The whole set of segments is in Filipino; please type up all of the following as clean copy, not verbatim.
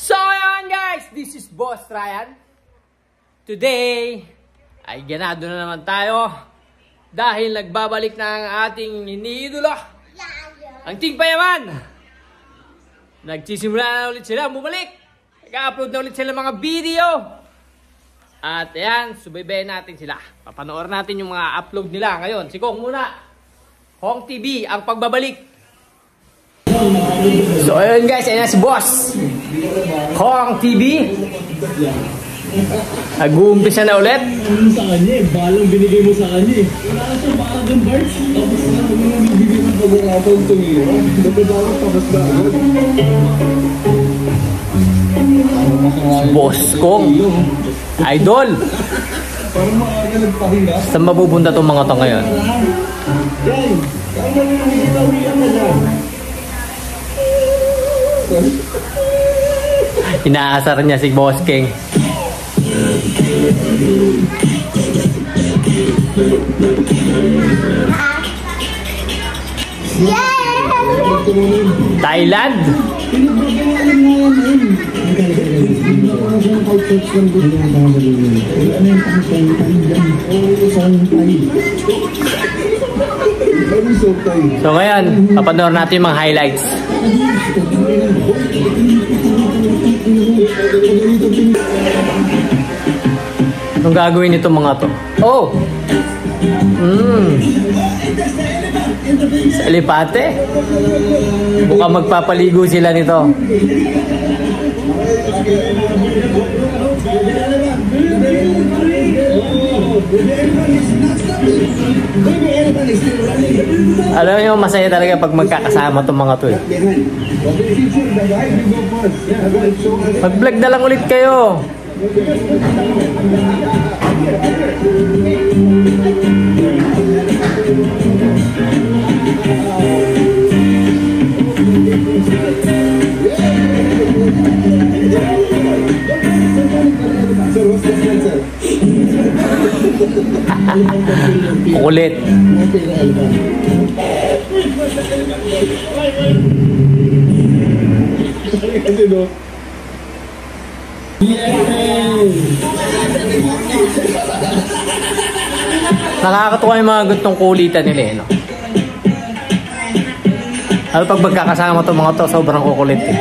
So ayan guys, this is Boss Ryan. Today ay ganado na naman tayo dahil nagbabalik na ang ating iniidolo, ang Team Payaman. Nagsisimula na ulit sila bumalik. Nag-upload na ulit sila mga video. At ayan, subaybayan natin sila. Papanoorin natin yung mga upload nila ngayon. Si Kong muna. Kong TV, ang pagbabalik. So ayun guys, ayan si Boss Kong TV. Nag-uumpisa na ulit. Sa kanya eh, balang binigay mo sa kanya eh. Wala ka siya baka ng parts. Tapos na bibigay mo pag-uapag tumira. Dapat tapos na agad. Boss Kong Idol. Parang maaga nagpahinga. Saan mapupunta itong mga to ngayon? Yan! Kaya mo yung nakikita-uwian na dyan. Inaasar niya si Boss King. Thailand. So ngayon, papanoorin natin yung mga highlights. Anong gagawin nito mga to? Oh! Sa elepante? Mukhang magpapaligo sila nito. Alam niyo, masaya talaga pag magkakasama itong mga to eh. Mag-vlog na lang ulit kayo. Kulit. Nakakatuwa yung mga gantong kulitan nila eh, no? Ano pag magkakasama to mga to, sobrang kukulit eh.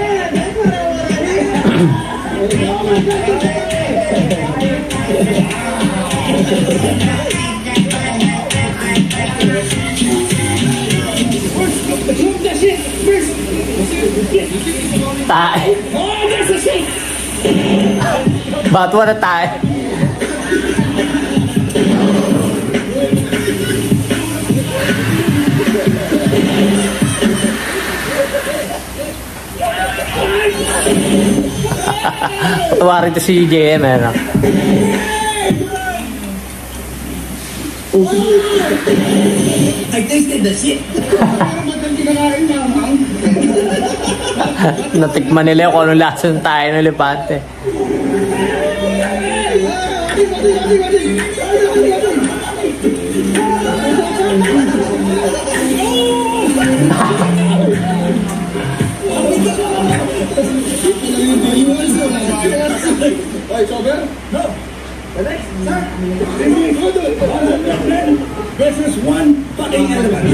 Tae. Batuan na tae. Patawarin ito si JM eh, no? I tasted the shit. Natikman nila kung anong lasa ng tayo ng elepante. Versus one fucking elephant.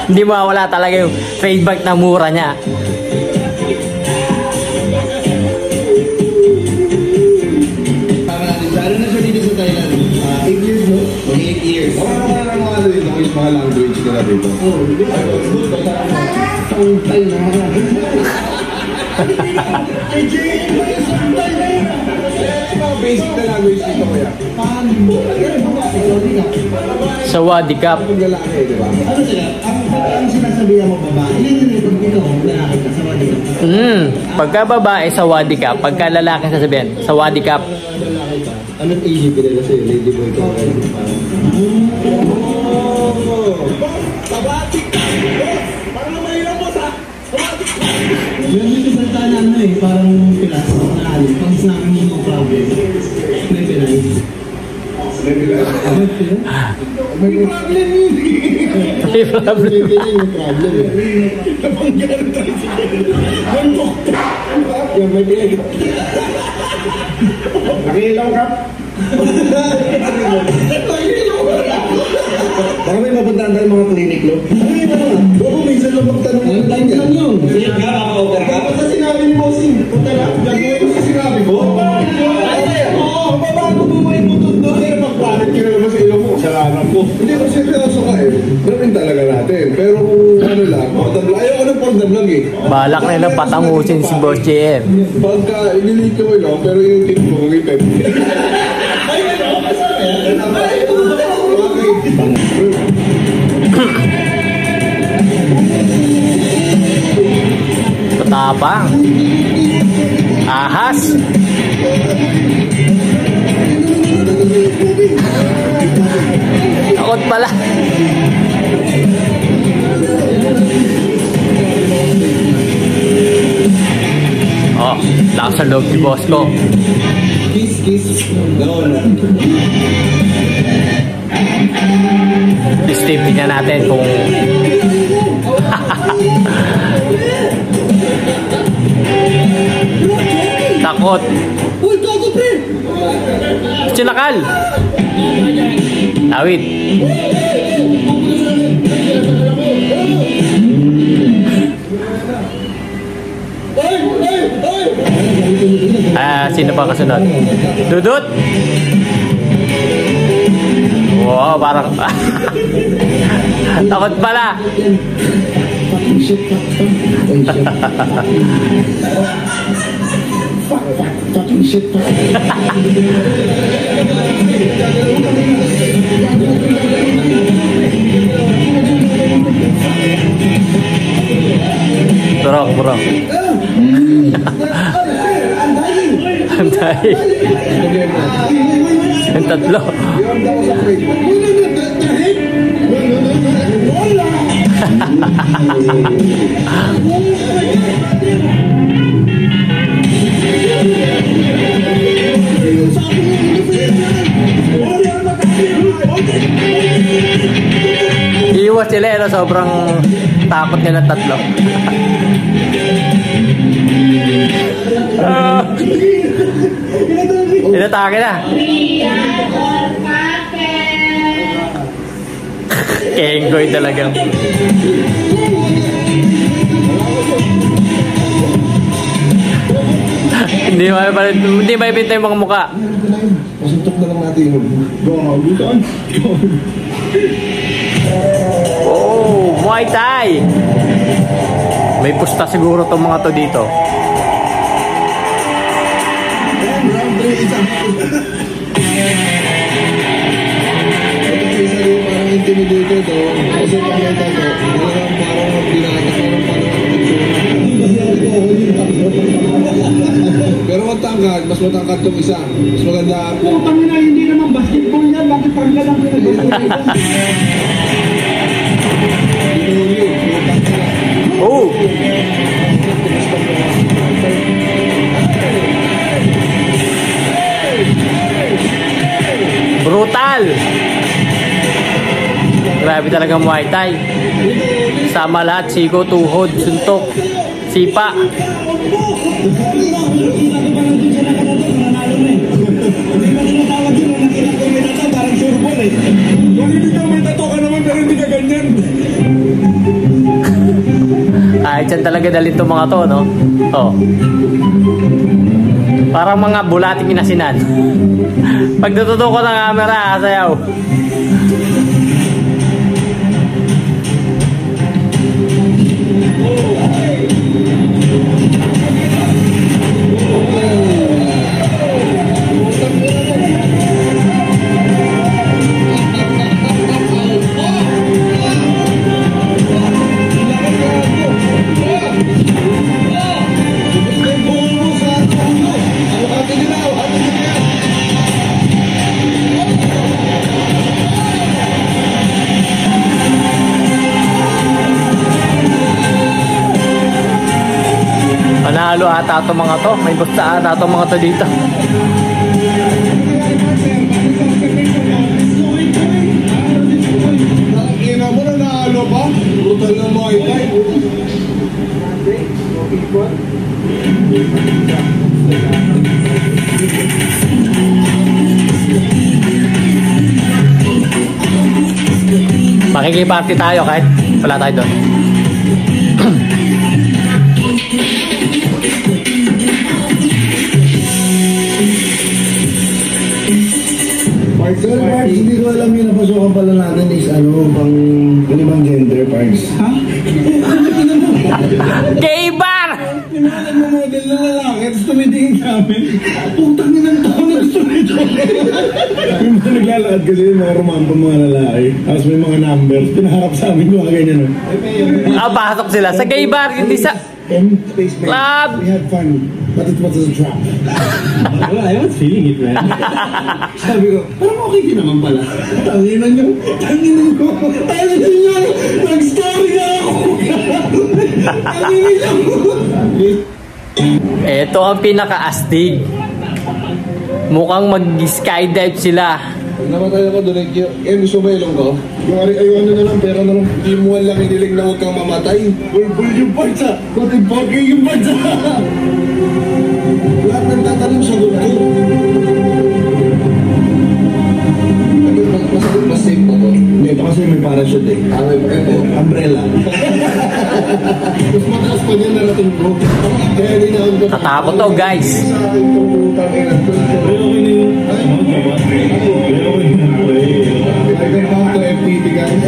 Hindi mawawala talaga yung trademark na mura niya. Lalo na siya dito sa Thailand. 8 years, no? 8 years. Mga language ka na dito. Oo, hindi ba? Ang Thai na. Basic na language dito kaya. Sa Wadi Cup. Ang lalaki, di ba? Ano sila? Ang sinasabihan mo babae, yun yung pag ikaw, lalaki ka sa Wadi Cup. Pagka babae sa Wadi Cup, pagka lalaki sasabihin, sa Wadi Cup. Lalaki ka. Anong isip nila sa'yo? Lady boy ka ba? Sabatik ka! Parang mahirap mo sa... Sabatik ka! Yung dito salita na ano eh, parang pilas na alim. Pag sinabi mo mga problem, may pilay. May bilang. May problem yun. May problem. May pilay, may problem. Napanggalan tayo si Kevin. Yung may pilay. Nakilaw ka? Baka may mapuntahan tayo mga klinik, lo? Oo, minsan lang magtanong ng time yan. Ano yun? Sige ka, maka-over ka? Basta sinabi ni Bossing, punta na. Gagawin mo sa sinabi ko? Oo, babago mo mo yung butod doon. Pero mag-planet ka na naman sa ilong mo, kasalanan ko. Hindi ko seryoso ka eh. Gawin talaga natin. Pero kung ano lang, pagdablang. Ayaw, anong pagdablang eh? Balak na lang patangusin si Boss JM. Pagka inilig ko lang, pero yung tip mo, kung ipep. Matapang. Ahas. Takot pala. Oh, lakas ang loob si boss ko. Kiss, kiss. No, no. Steve, tingnan natin kung... Takot. Uy, gago pre! Sinakal. Awit. Sino pa kasunod? Dudut. Wow, parang... Takot pala. Fucking shit, fucking shit. Burok, burok. Anday. Yung tatlo. Iwas sila, no? Sobrang takot nila tatlo. Inatake na. Kenggoy talagang. Hindi may bintay yung mga mukha. Masuntok na lang natin yung Oh, Muay Thai. May pusta siguro tong mga to dito. parang intimidated o kasi pakita ko parang binatas ko ng pero matangkad, mas matangkad tong isa mas maganda Putang ina, hindi naman basketball yan. Bakit pangga lang Oh! Brutal! Grabe talaga Muay Thai. Sama lahat, siko, tuhod, suntok, sipa. Ay, dyan talaga dalhin itong mga to, no? Oh. Parang mga bulating inasinan. Pag natutok ko ng camera, sayaw. ata itong mga to. May boss ata itong mga to dito. Ina mo na naalo pa? Brutal na mo ay tayo. Makikiparty tayo kahit wala tayo doon. Sir, Parks, hindi ko alam yung napasukan pala natin is pang limang gender, Parks. Ha? Gay bar! Yung mga nagmamodel na lalaki, tapos tumitingin sa amin. Putang ina ng tao na gusto nito. Yung mga naglalakad kasi yung mga romampo mga lalaki. Tapos may mga numbers. Pinaharap sa amin yung mga ganyan. Pasok sila sa gay bar, hindi sa club. We had fun, but it was a trap. Well, I was feeling it, man. Sabi ko, parang okay din naman pala. Tanginan nyo. Nag-story na ako. Tanginan nyo. Ito ang pinaka-astig. Mukhang mag-skydive sila. Namatay ako doon. Gusto mo ilong ko? Yung ano na lang, pera na lang. Hindi mo lang inilig na huwag kang mamatay. Bulbul yung bansa. Pati bagay yung bansa. Lahat ng tatanong sagot ko. Masagot ba safe ba to? Hindi, ito kasi may parachute eh. Ito. Umbrella. Mas mataas pa niya narating ko. Kaya hindi na ako. Tatakot to, guys. Sa akin itong putang ina. Pero okay na yun. Pero okay na I can count to FPT guys.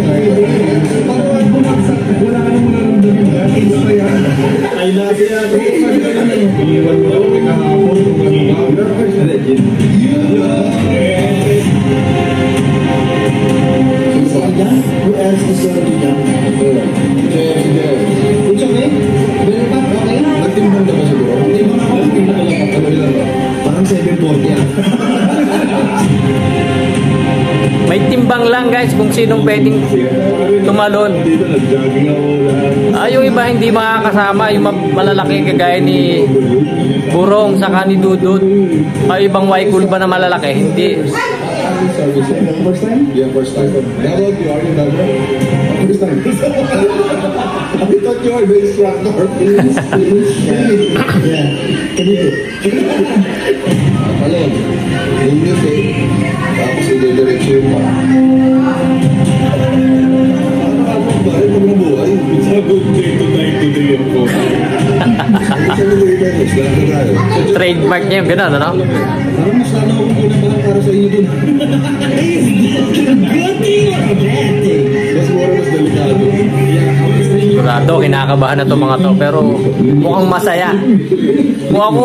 Wala ka nang mararamdaman. Ay, lagi yan. Iwan mo ako kahapon. Legend. Who else is going to be done? It's okay? Meron pa? Okay? Nagtimbang na ba siguro? Hindi mo na ako. Ano ilan ba? Parang 740 yan. May timbang lang, guys, kung sinong pwedeng tumalon. Dito, nag-jogging ako lahat. Yung iba hindi makakasama, yung malalaki kagaya ni Burong saka ni Dudut. Ibang Waikul ba na malalaki? Hindi. First time? Yeah, first time. How about you? Are you done? First time. I thought you were the instructor. Yeah. Kanito. Alon, ingat eh. Tapos i-direction pa. Ano ba? Ito mo buhay. Sagot dito tayo today ako. Ano siya nililigan? Lahat na tayo. Trademark niya yung gano'n, ano? Parang mas lalo akong kinabahan para sa inyo dun. Mas mura, mas delikado. Sigurado, kinakabahan na itong mga to. Pero mukhang masaya. Kung ako,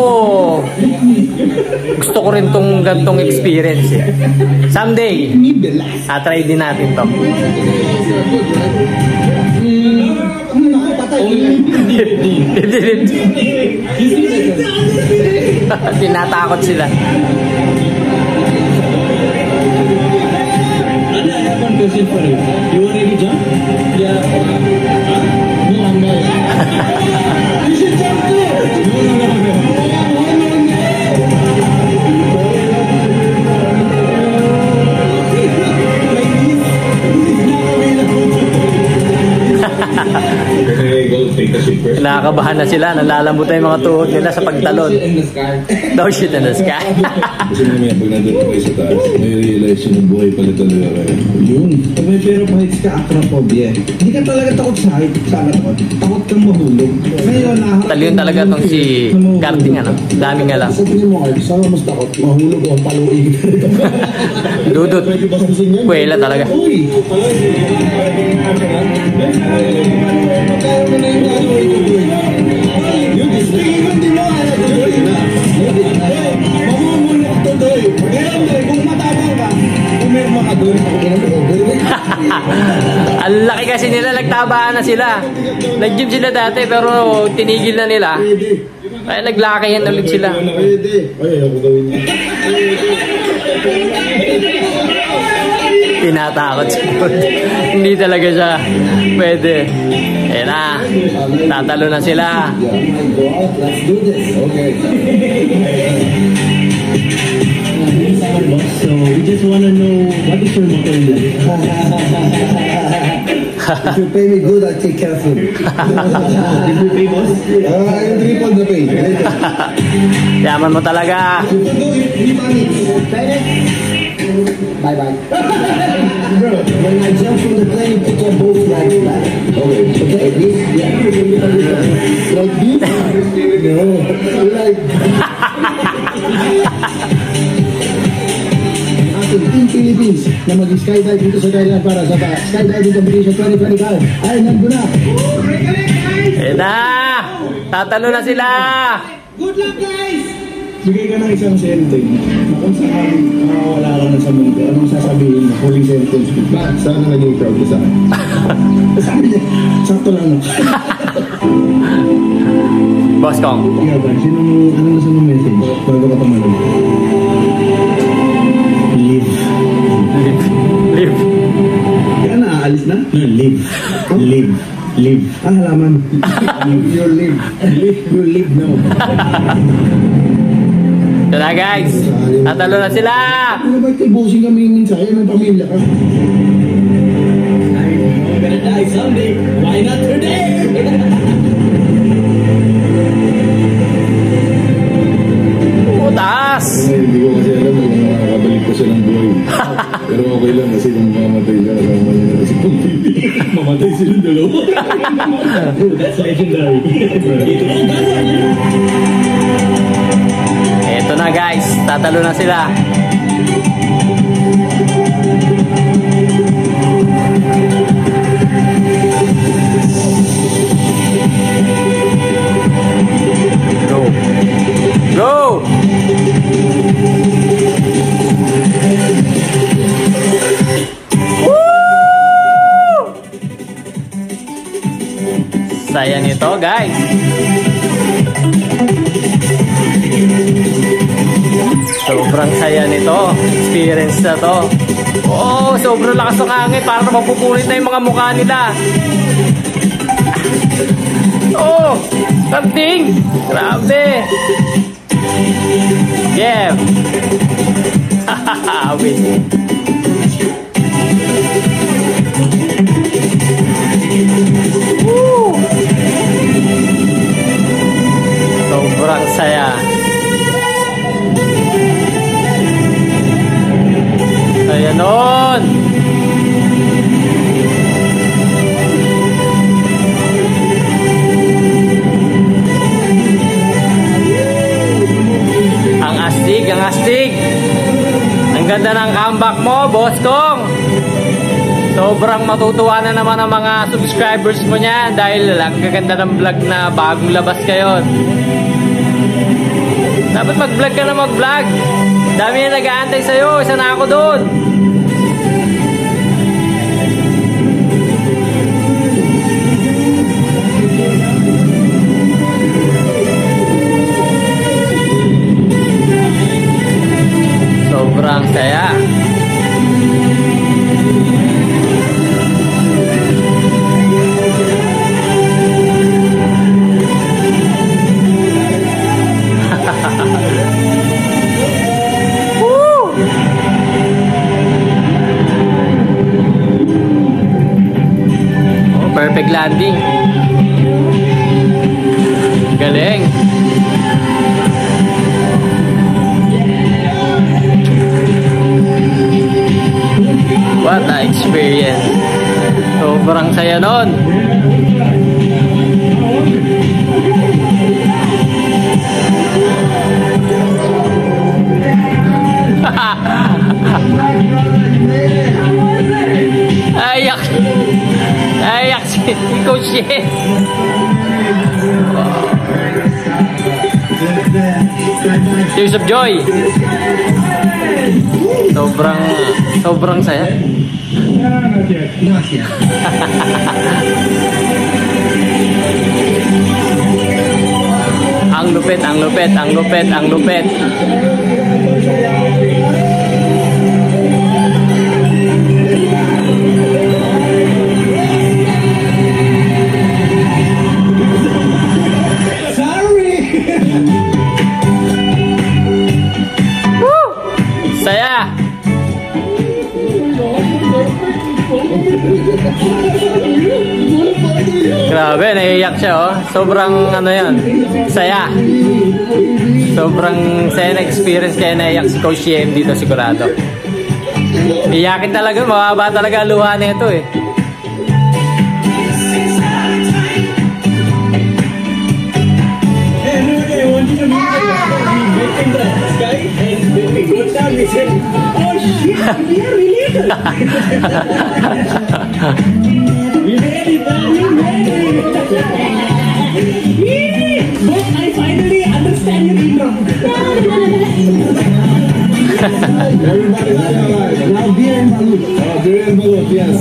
gusto ko rin itong gantong experience. Eh. Someday, try din natin to. Tinatakot sila. I have one question for you. You want to jump? Yeah. No, I'm not. You should jump too. No. Nakakabahan na sila, nalalambot na yung mga tuhod nila sa pagtalon. No shit in the sky. Kasi mamaya pag nandun kayo sa taas, may realize yun ang buhay pala talaga kayo. Yun. Pag may pero heights ka, acrophobia. Hindi ka talaga takot sa height. Sana takot. Takot kang mahulog. Ngayon, Talyon talaga tong si Karting, ano? Dami nga lang. Sa tingin mo, Art, saan mas takot? Mahulog o paluin? Dudut. Kuwela talaga. Uy! Yun, hindi mo mamumulok to doy. Kung matapang ka, pumirma ka doon. Ang laki kasi nila, nagtabaan na sila. Nag-gym sila dati pero tinigil na nila. Kaya naglakihan ulit sila. Pwede. Ay, ako gawin niya. Tinatakot siya. Hindi talaga siya pwede. Ayan na. Tatalo na sila. Let's do this. Okay. So we just wanna know what is your motto in life? If you pay me good, I'll take care of you. If you pay boss? I'll triple the pay. Yaman mo talaga. You can do it 3 minutes. Bye-bye. Bro, when I jump from the plane, put your both legs back. Okay. Okay, like this? Yeah. Like this? No. Like Ating Team Philippines na mag-skydive dito sa Thailand para sa Skydiving Competition 2025 ay nandun na. Ayan na. Tatalo na sila. Good luck, guys! Bigay ka ng isang sentence na kung sakaling makawala ka na sa mundo, anong sasabihin mo? Huling sentence mo. ba? Sana naging proud ka sa akin. Sabi niya, sakto lang no. Boss Kong. Ikaw ba, ano nasa mong message bago ka tumalon? Live. Live. Kaya na, aalis na? No, live. Live. Live. Ah, halaman. You live. You live now. Ito na guys. Tatalo na sila. Ano ba ito? Busing kami yung mensahe ng pamilya ka? I'm gonna die someday. Why not today? Taas. Hindi ko kasi alam kung makakabalik ko siya ng buhay. Pero okay lang kasi kung mamamatay siya, kasama niya na si Pumpi. Mamatay silang dalawa. That's legendary. Ito na guys. Tatalo na sila. Go. Go. Saya nito guys. Sobrang saya nito. Experience na to. Oh, sobrang lakas ng hangin. Parang mapupunit na yung mga mukha nila. Oh, something. Grabe. Yeah. Wait. Woo! Sobrang saya. Saya nun. Ang astig, ang astig. Ang ganda ng comeback mo, Boss Kong. Sobrang matutuwa na naman ang mga subscribers mo niyan dahil ang gaganda ng vlog na bagong labas kayo. Dapat mag-vlog ka na mag-vlog. Dami na nag-aantay sa'yo. Isa na ako doon. Sobrang saya. Perfect landing. Galing. What a experience. Sobrang saya nun. Ayak. Ayak si Coach Ye. Tears of joy. Sobrang saya. Ang lupit, ang lupit, ang lupit, ang lupit. Grabe, naiiyak siya oh. Sobrang ano yan, saya. Sobrang saya na experience kaya naiiyak si Coach CM dito sigurado. Iyakin talaga, mababa talaga luha na ito eh. I finally understand your intro. Everybody, now beer and balut. Beer and balut, yes.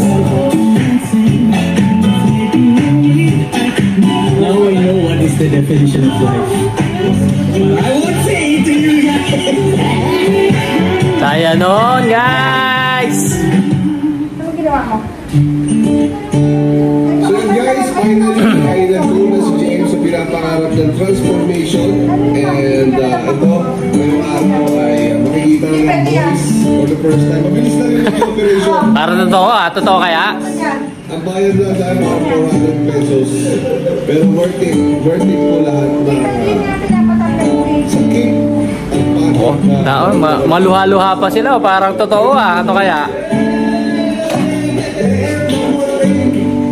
Now I know what is the definition of life. I won't say it to you guys. Kaya nun, guys! Ano ginawa mo? So yun guys, finally ay nagtuna si James sa pinapangarap ng transformation. And ito, ngayong araw ay makikita na ng boys for the first time. Mabilis na rin ang operation. Para totoo ah, totoo kaya? Ang bayad na dahil mga 400 pesos. Pero worth it po lahat na sakit at Oh, pagod na. maluha-luha pa sila, parang totoo ah, ano kaya?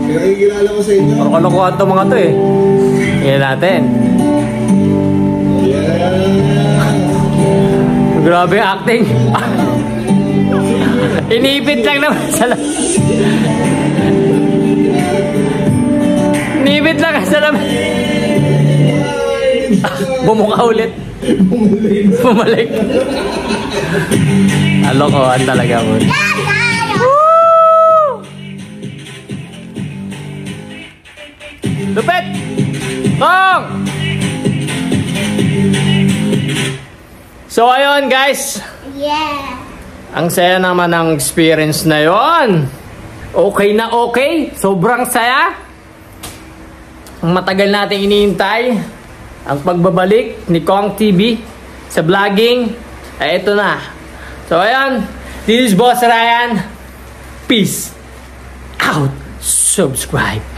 Pinakikilala ko sa inyo. Parang kalokohan to mga to eh. Tingnan natin. Grabe yung acting. Inipit lang naman sa Inipit lang sa bumuka ulit. Bumalik. Alokohan talaga mo. Lupit! Tong! So ayun guys. Yeah. Ang saya naman ng experience na yon. Okay na okay. Sobrang saya. Ang matagal nating iniintay. Ang pagbabalik ni Kong TV sa vlogging. Ito na. So ayan. This is Boss Ryan. Peace out. Subscribe.